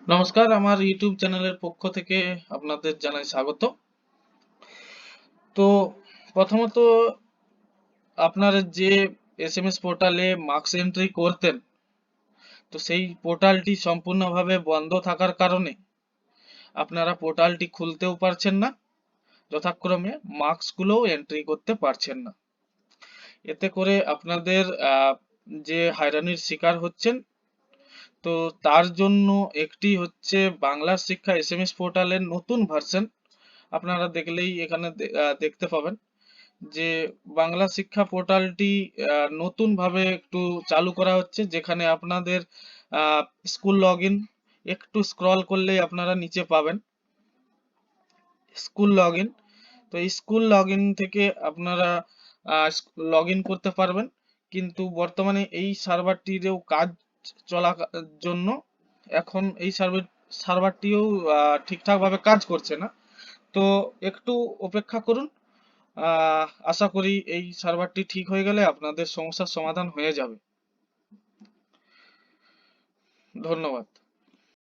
নমস্কার, আমার ইউটিউব চ্যানেলের পক্ষ থেকে আপনাদের জানাই স্বাগত। তো প্রথমত আপনার যে এসএমএস পোর্টালে মার্কস এন্ট্রি করতেন, তো সেই পোর্টালটি সম্পূর্ণভাবে বন্ধ থাকার কারণে আপনারা পোর্টালটি খুলতেও পারছেন না, যথাক্রমে মার্কসগুলোও এন্ট্রি করতে পারছেন না। এতে করে আপনাদের যে হয়রানির শিকার হচ্ছেন, তো তার জন্য একটি হচ্ছে বাংলা শিক্ষা এসএমএস পোর্টালের নতুন ভার্সন আপনারা দেখলেই এখানে দেখতে পাবেন যে বাংলা শিক্ষা পোর্টালটি নতুন ভাবে একটু চালু করা হচ্ছে, যেখানে আপনাদের স্কুল লগইন একটু স্ক্রল করলেই আপনারা নিচে পাবেন স্কুল লগইন। তো স্কুল লগইন থেকে আপনারা লগইন করতে পারবেন, কিন্তু বর্তমানে এই সার্ভারটিরও কাজ চলার জন্য এখন এই সার্ভারটিও ঠিকঠাক ভাবে কাজ করছে না। তো একটু অপেক্ষা করুন, আশা করি এই সার্ভারটি ঠিক হয়ে গেলে আপনাদের সমস্যার সমাধান হয়ে যাবে। ধন্যবাদ।